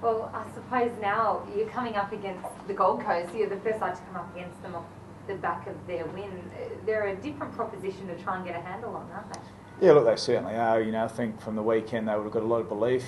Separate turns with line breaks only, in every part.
Well, I suppose now you're coming up against the Gold Coast. You're the first side to come up against them off the back of their win. They're a different proposition to try and get a handle on, aren't they?
Yeah, look, they certainly are. You know, I think from the weekend they would have got a lot of belief,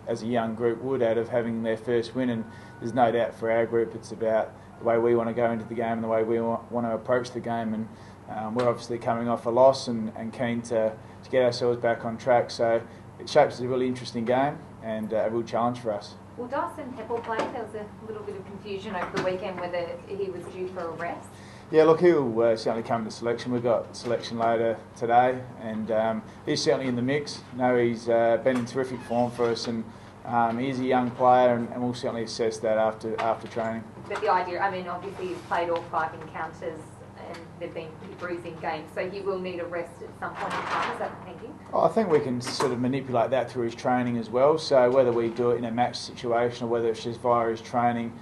as a young group would, out of having their first win. And there's no doubt for our group it's about the way we want to go into the game and the way we want to approach the game. And we're obviously coming off a loss and keen to get ourselves back on track. So it shapes as a really interesting game and a real challenge for us.
Will Dyson Heppel play? There was a little bit of confusion over the weekend whether he was due for a rest.
Yeah, look, he'll certainly come to selection. We've got selection later today, and he's certainly in the mix. No, he's been in terrific form for us, and he's a young player, and we'll certainly assess that after training.
But the idea, I mean, obviously he's played all 5 encounters, and they've been pretty bruising games, so he will need a rest at some point in time. Is that the thinking?
I think we can sort of manipulate that through his training as well. So whether we do it in a match situation or whether it's just via his training,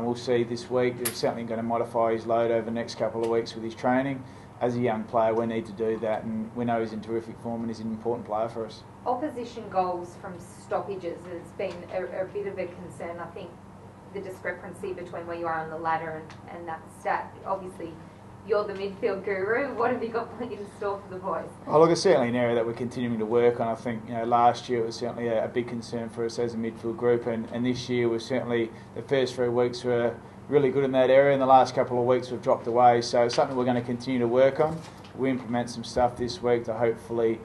we'll see this week. We're certainly going to modify his load over the next couple of weeks with his training. As a young player, we need to do that, and we know he's in terrific form and he's an important player for us. Opposition
goals from stoppages has been a bit of a concern. I think the discrepancy between where you are on the ladder and that stat, obviously you're the midfield guru. What have you got in store for the boys?
Oh, look, it's certainly an area that we're continuing to work on. I think last year it was certainly a big concern for us as a midfield group, and this year was certainly the first 3 weeks were really good in that area. In the last couple of weeks we've dropped away, so it's something we're going to continue to work on. We implement some stuff this week to hopefully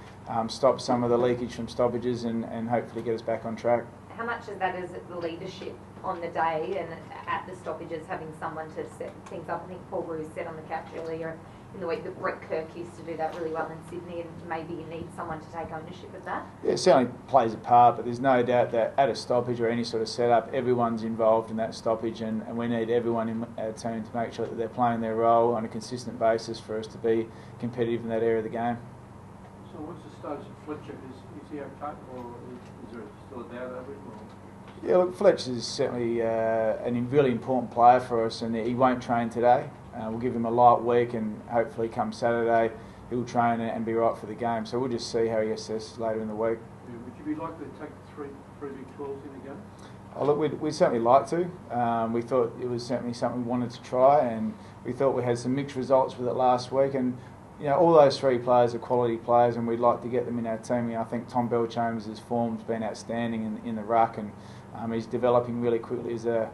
stop some of the leakage from stoppages and hopefully get us back on track.
How much of that is the leadership on the day and at the stoppages, having someone to set things up? I think Paul Roos said on the couch earlier in the week that Brett Kirk used to do that really well in Sydney, and maybe you need someone to take ownership of that.
Yeah, it certainly plays a part, but there's no doubt that at a stoppage or any sort of setup, everyone's involved in that stoppage, and we need everyone in our team to make sure that they're playing their role on a consistent basis for us to be competitive in that area of the game.
So what's the status of Fletcher? Is he okay, or is there still a doubt over him?
Yeah, look, Fletcher is certainly a really important player for us, and he won't train today. We'll give him a light week, and hopefully come Saturday he'll train and be right for the game. So we'll just see how he assesses later in the week.
Yeah, would you be likely to take three big 12s in the game?
Oh, look, we'd certainly like to. We thought it was certainly something we wanted to try, and we thought we had some mixed results with it last week. And all those 3 players are quality players, and we'd like to get them in our team. I think Tom Bellchambers' form's been outstanding in the ruck, and he's developing really quickly as a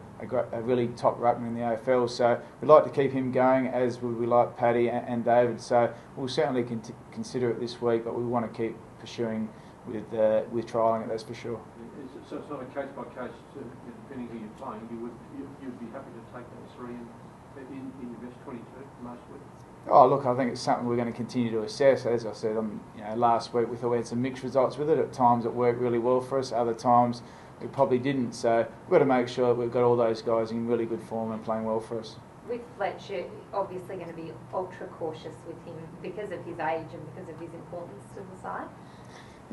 really top ruckman in the AFL. So we'd like to keep him going, as would we like Paddy and David. So we'll certainly consider it this week, but we want to keep pursuing with trialling it, that's for sure.
So it's not a case by case, depending who you're playing. You'd be happy to take those 3 in your best 22 most weeks.
Oh, look, I think it's something we're going to continue to assess. As I said, last week we thought we had some mixed results with it. At times it worked really well for us, other times we probably didn't. So we've got to make sure that we've got all those guys in really good form and playing well for us.
With Fletcher, obviously going to be ultra cautious with him because of his age and because of his importance to the side.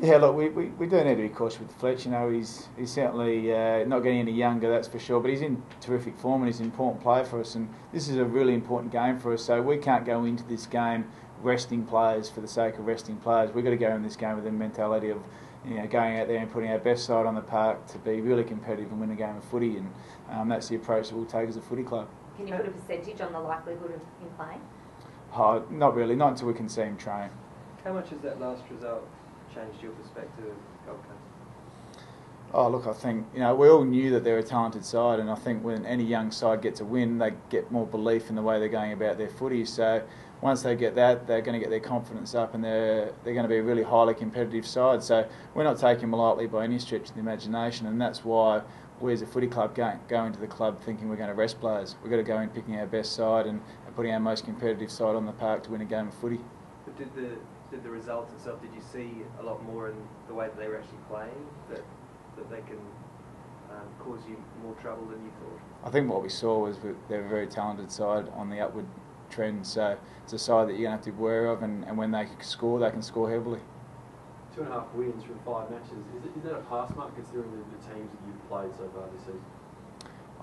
Yeah, look, we do need to be cautious with Fletch. He's certainly not getting any younger, that's for sure, but he's in terrific form and he's an important player for us, and this is a really important game for us, so we can't go into this game resting players for the sake of resting players. We've got to go in this game with the mentality of going out there and putting our best side on the park to be really competitive and win a game of footy, and that's the approach that we'll take as a footy club.
Can you put a percentage on the likelihood of him playing?
Oh, not really, not until we can see him train.
How much has that last result changed your perspective of Gold Coast?
Oh, look, I think, we all knew that they're a talented side, and I think when any young side gets a win, they get more belief in the way they're going about their footy. So once they get that, they're going to get their confidence up, and they're going to be a really highly competitive side. So we're not taking them lightly by any stretch of the imagination, and that's why we as a footy club go into the club thinking we're going to rest players. We've got to go in picking our best side and putting our most competitive side on the park to win a game of footy.
But did the results itself, did you see a lot more in the way that they were actually playing, that they can cause you more trouble than you thought?
I think what we saw was they're a very talented side on the upward trend, so it's a side that you're going to have to be aware of, and when they can score heavily.
2.5 wins from 5 matches, is that a pass mark considering the teams that you've played so far this season?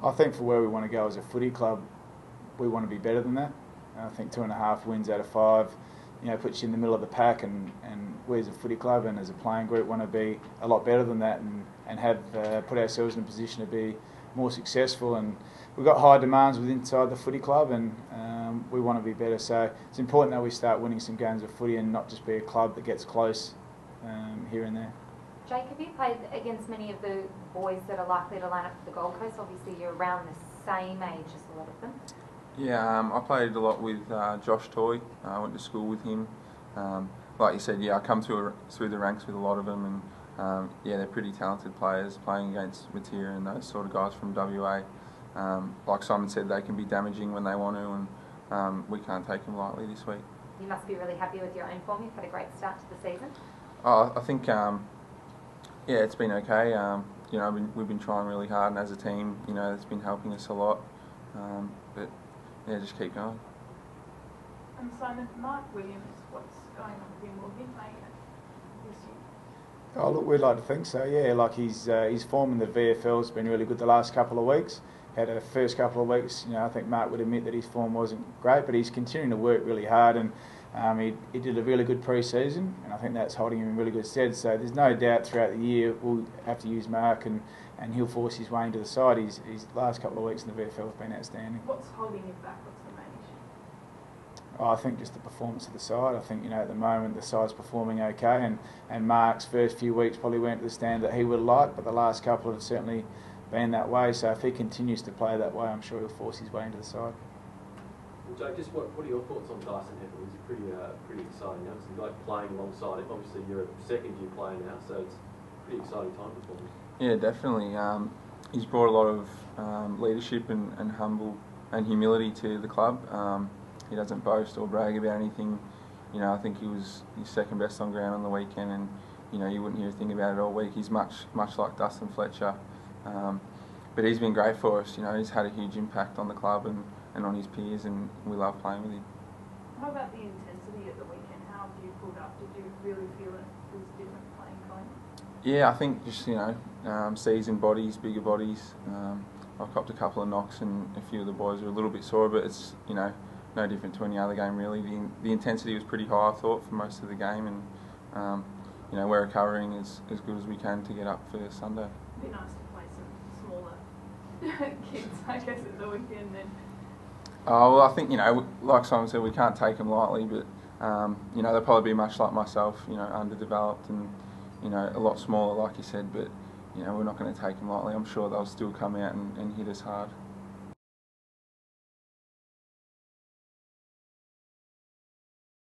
I think for where we want to go as a footy club, we want to be better than that. I think 2.5 wins out of 5 puts you in the middle of the pack, and we as a footy club and as a playing group want to be a lot better than that, and have put ourselves in a position to be more successful. And we've got high demands within inside the footy club, and we want to be better. So it's important that we start winning some games of footy and not just be a club that gets close here and there.
Jake, have you played against many of the boys that are likely to line up for the Gold Coast? Obviously, you're around the same age as a lot of them.
Yeah, I played a lot with Josh Toy. I went to school with him. Like you said, I come through the ranks with a lot of them, and they're pretty talented players, playing against Matia and those sort of guys from WA. Like Simon said, they can be damaging when they want to, and we can't take them lightly this week.
You must be really happy with your own form. You've had a great start to the season.
I think, it's been okay. We've been trying really hard, and as a team, it's been helping us a lot. But just keep going.
And Simon, Mark Williams, what's going on with him? Will he play this year?
Oh, look, we'd like to think so. Yeah, like his form in the VFL has been really good the last couple of weeks. Had a first couple of weeks, I think Mark would admit that his form wasn't great, but he's continuing to work really hard, and he did a really good pre-season, and I think that's holding him in really good stead. So there's no doubt throughout the year we'll have to use Mark, and he'll force his way into the side. His last couple of weeks in the VFL have been outstanding.
What's holding him back? What's the main issue?
I think just the performance of the side. I think, at the moment the side's performing okay, and Mark's first few weeks probably weren't to the standard that he would like, but the last couple have certainly been that way. So if he continues to play that way, I'm sure he'll force his way into the side.
Well, Jake, just what are your thoughts on Dyson Heppel? He's pretty exciting now. So you like playing alongside him. Obviously, you're a second-year player now, so it's a pretty exciting time for him. Yeah, definitely.
He's brought a lot of leadership and humility to the club. He doesn't boast or brag about anything. I think he was his second best on ground on the weekend, and you wouldn't hear a thing about it all week. He's much like Dustin Fletcher, but he's been great for us. He's had a huge impact on the club and on his peers, and we love playing with him.
How about the intensity at the weekend? How have you pulled up? Did you really feel it was different playing kind?
Yeah, I think just seasoned bodies, bigger bodies. I copped a couple of knocks, and a few of the boys are a little bit sore, but it's no different to any other game really. The intensity was pretty high, I thought, for most of the game, and we're recovering as good as we can to get up for Sunday.
It'd be nice to play some smaller kids, I guess, at the weekend then.
Oh, well, I think, like Simon said, we can't take them lightly, but, they'll probably be much like myself, underdeveloped and, a lot smaller, like you said, but, we're not going to take them lightly. I'm sure they'll still come out and hit us hard.